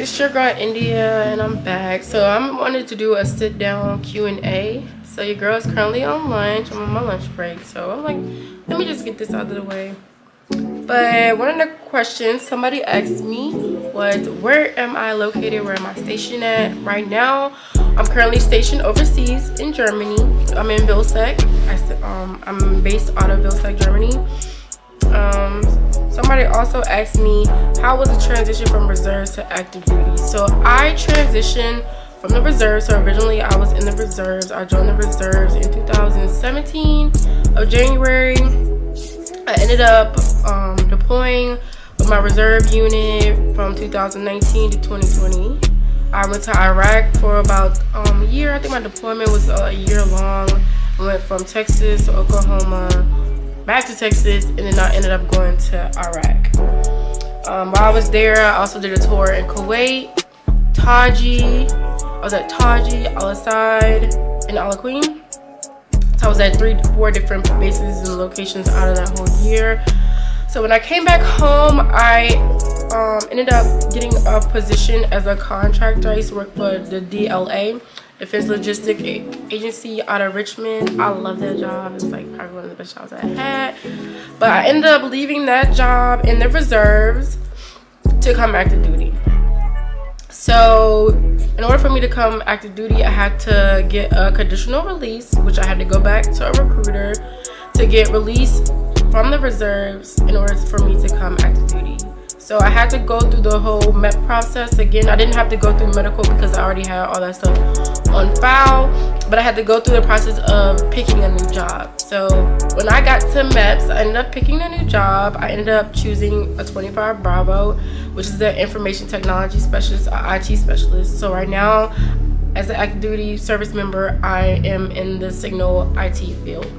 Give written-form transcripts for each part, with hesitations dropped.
it's your girl India, and I'm back. So I wanted to do a sit down Q&A. So your girl is currently on lunch. I'm on my lunch break, so I'm like, let me just get this out of the way. But one of the questions somebody asked me was, where am I located? Where am I stationed at right now? I'm currently stationed overseas in Germany. I'm in Vilseck. I'm based out of Vilseck, Germany. Somebody also asked me, how was the transition from reserves to active duty? So I transitioned from the reserves. So originally I was in the reserves. I joined the reserves in 2017 of January. I ended up deploying with my reserve unit from 2019 to 2020. I went to Iraq for about a year. I think my deployment was a year long. I went from Texas to Oklahoma, back to Texas, and then I ended up going to Iraq. While I was there, I also did a tour in Kuwait, Taji. I was at Taji, Al Asad, and Al Queen. So I was at 4 different bases and locations out of that whole year. So when I came back home, I ended up getting a position as a contractor. I used to work for the DLA, Defense Logistics Agency, out of Richmond. I love that job. It's like probably one of the best jobs I had. But I ended up leaving that job in the reserves to come active duty. So in order for me to come active duty, I had to get a conditional release, which I had to go back to a recruiter to get released from the reserves in order for me to come active duty. So I had to go through the whole MEP process again. I didn't have to go through medical because I already had all that stuff on file, but I had to go through the process of picking a new job. So when I got to MEPS, I ended up picking a new job. I ended up choosing a 25 Bravo, which is the information technology specialist, IT specialist. So right now, as an active duty service member, I am in the signal IT field.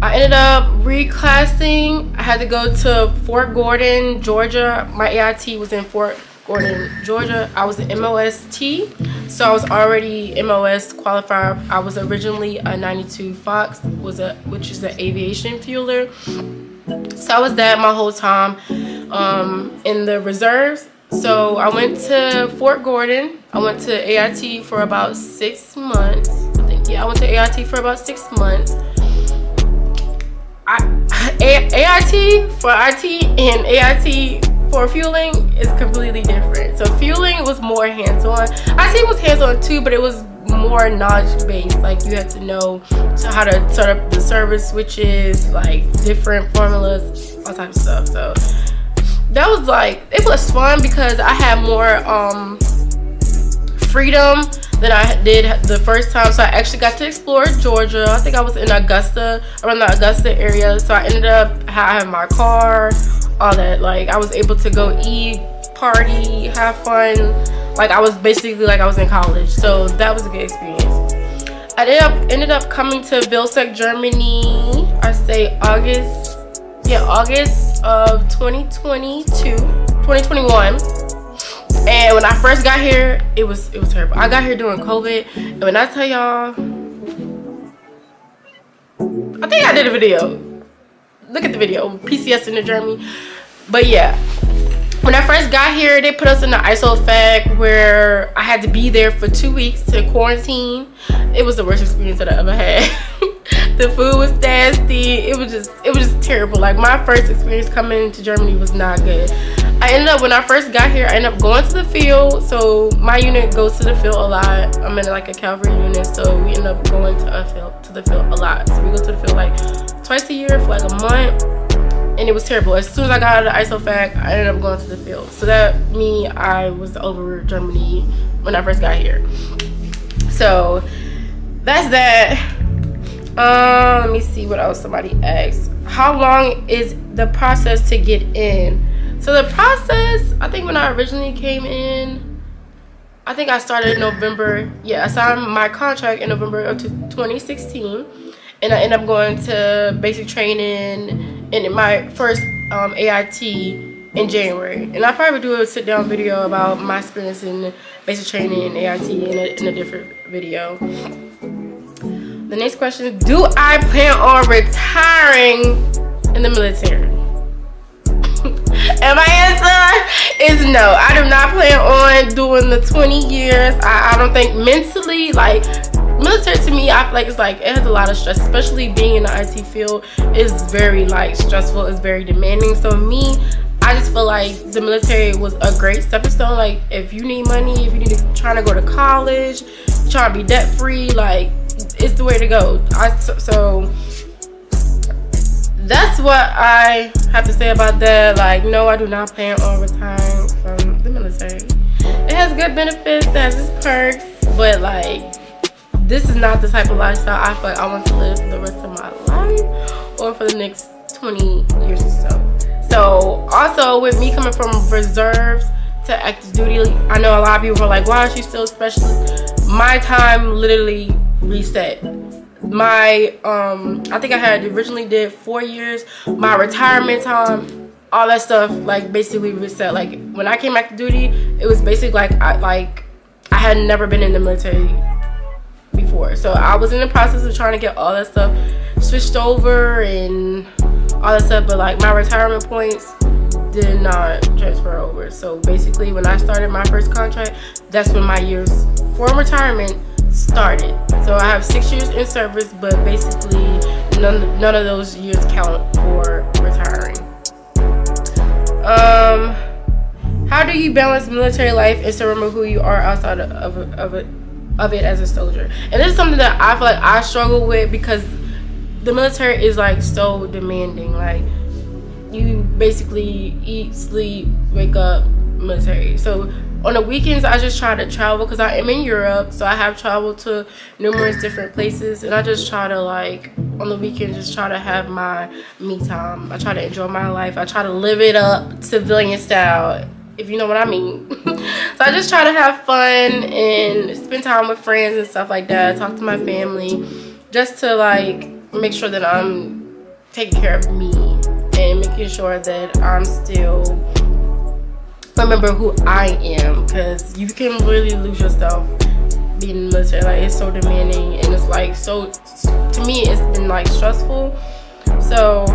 I ended up reclassing. I had to go to Fort Gordon, Georgia. My AIT was in Fort Gordon, Georgia. I was an MOST, so I was already MOS qualified. I was originally a 92 Fox, which is an aviation fueler. So I was that my whole time in the reserves. So I went to Fort Gordon. I went to AIT for about 6 months. I think, yeah, I went to AIT for about 6 months. AIT for IT and AIT for fueling is completely different. So fueling was more hands-on. IT was hands-on too, but it was more knowledge-based. Like you had to know how to set up the service switches, like different formulas, all types of stuff. So that was like, it was fun because I had more freedom than I did the first time. So I actually got to explore Georgia. I think I was in Augusta, around the Augusta area. So I ended up having my car, all that. Like I was able to go eat, party, have fun. Like I was basically like I was in college. So that was a good experience. I ended up coming to Vilseck, Germany. I say August of 2021. And when I first got here, it was terrible. I got here during COVID, and when I tell y'all, I think I did a video. Look at the video, PCS in Germany. But yeah, when I first got here, they put us in the ISOFAC where I had to be there for 2 weeks to quarantine. It was the worst experience that I ever had. The food was nasty. It was just terrible. Like my first experience coming to Germany was not good. When I first got here, I ended up going to the field. So my unit goes to the field a lot. I'm in like a cavalry unit, so we end up going to the field a lot. So we go to the field like twice a year for like a month, and it was terrible. As soon as I got out of the ISOFAC, I ended up going to the field. So I was over Germany when I first got here. So that's that. Let me see what else somebody asked. How long is the process to get in? So the process, I think when I originally came in, I think I started in November. Yeah, I signed my contract in November of 2016. And I ended up going to basic training in my first AIT in January. And I'll probably do a sit down video about my experience in basic training and AIT in a different video. The next question is, do I plan on retiring in the military? And my answer is no. I do not plan on doing the 20 years. I don't think mentally, like, military to me, I feel like it's like, it has a lot of stress, especially being in the IT field. It's very like stressful, it's very demanding. So me, I just feel like the military was a great stepping stone. Like, if you need money, if you need to trying to go to college, trying to be debt free, like, it's the way to go. So that's what I have to say about that. Like, no, I do not plan on retiring from the military. It has good benefits, it has its perks, but like, this is not the type of lifestyle I feel like I want to live for the rest of my life or for the next 20 years or so. So also, with me coming from reserves to active duty, I know a lot of people are like, why is she still a specialist? My time literally reset. My I think I had originally did 4 years. My retirement time, all that stuff, like, basically reset. Like, when I came active duty, it was basically like I had never been in the military before. So I was in the process of trying to get all that stuff switched over and all that stuff, but like, my retirement points did not transfer over. So basically, when I started my first contract, that's when my years for retirement started. So I have 6 years in service, but basically none of those years count for retiring. How do you balance military life and still remember who you are outside of it as a soldier? And this is something that I feel like I struggle with, because the military is like so demanding. Like, you basically eat, sleep, wake up, military. So on the weekends, I just try to travel, because I am in Europe, so I have traveled to numerous different places, and I just try to, like, on the weekends, just try to have my me time. I try to enjoy my life. I try to live it up civilian style, if you know what I mean. So I just try to have fun and spend time with friends and stuff like that, talk to my family, just to, like, make sure that I'm taking care of me and making sure that I'm still remember who I am, because you can really lose yourself being in the military. Like, it's so demanding, and it's like, so, to me, it's been like stressful. So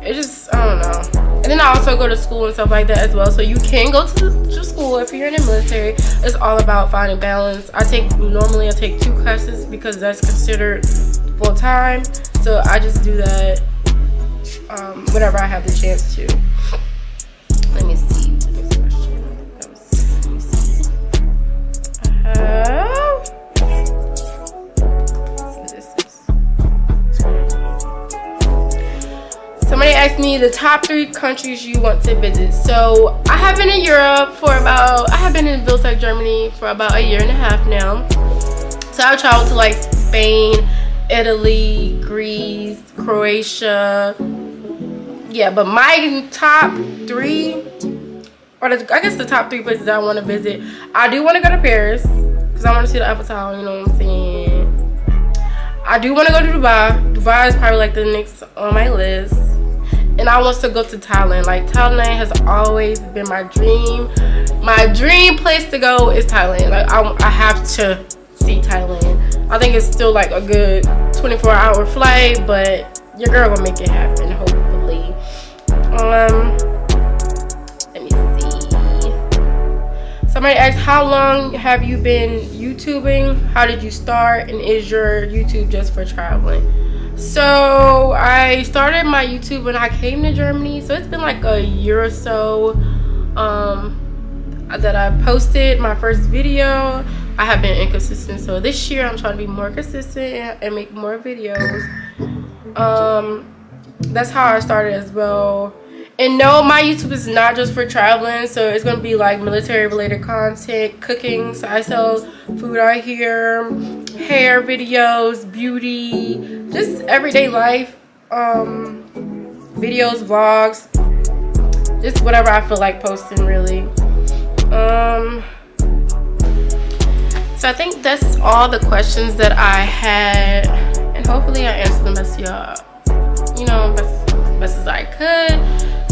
it just, I don't know. And then I also go to school and stuff like that as well. So you can go to school if you're in the military. It's all about finding balance. Normally I take 2 classes because that's considered full time. So I just do that whenever I have the chance to. Let me see. Next question. Let me see. Somebody asked me the top 3 countries you want to visit. So I have been in Europe I have been in Vilseck, Germany for about 1.5 years now. So I've traveled to like Spain, Italy, Greece, Croatia. Yeah, but my top 3, or I guess the top 3 places I want to visit, I do want to go to Paris, because I want to see the Eiffel Tower, you know what I'm saying? I do want to go to Dubai. Dubai is probably like the next on my list. And I want to go to Thailand. Like, Thailand has always been my dream. My dream place to go is Thailand. Like, I have to see Thailand. I think it's still like a good 24-hour flight, but your girl gonna make it happen, hopefully. Let me see. Somebody asked, how long have you been YouTubing? How did you start? And is your YouTube just for traveling? So I started my YouTube when I came to Germany, so it's been like a year or so that I posted my first video. I have been inconsistent, so this year I'm trying to be more consistent and make more videos. That's how I started as well. And no, my YouTube is not just for traveling, so it's gonna be like military related content, cooking, so I sell food out here, hair videos, beauty, just everyday life, videos, vlogs, just whatever I feel like posting, really. So I think that's all the questions that I had, and hopefully I answered the best y'all, you know, best as I could.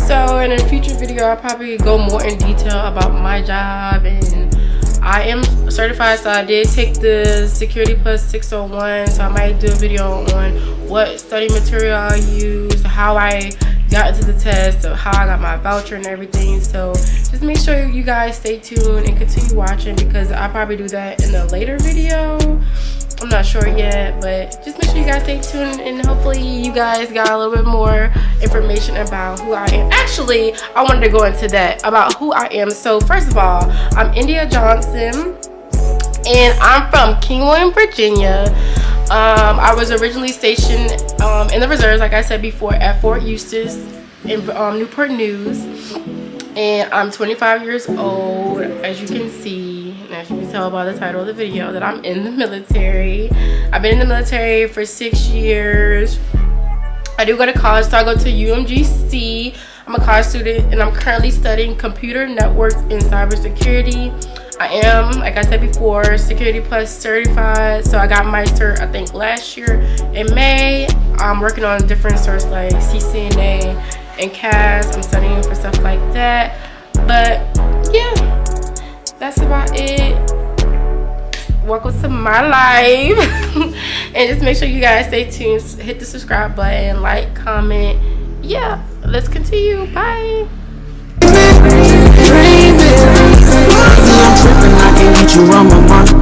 So in a future video, I'll probably go more in detail about my job, and I am certified, so I did take the Security+601, so I might do a video on what study material I use, how I got into the test, of how I got my voucher and everything. So just make sure you guys stay tuned and continue watching, because I'll probably do that in a later video. I'm not sure yet, but just make sure you guys stay tuned, and hopefully you guys got a little bit more information about who I am. Actually, I wanted to go into that about who I am. So first of all, I'm India Johnson, and I'm from King William, Virginia. I was originally stationed in the reserves, like I said before, at Fort Eustis in Newport News, and I'm 25 years old, as you can see, and as you can tell by the title of the video, that I'm in the military. I've been in the military for 6 years. I do go to college, so I go to UMGC. I'm a college student, and I'm currently studying computer networks and cybersecurity. I am, like I said before, Security+ certified. So I got my cert, I think, last year in May. I'm working on different certs like CCNA and CAS. I'm studying for stuff like that. But yeah, that's about it. Welcome to my life. And just make sure you guys stay tuned. Hit the subscribe button, like, comment. Yeah, let's continue. Bye. I'm tripping, I can get you on my mind.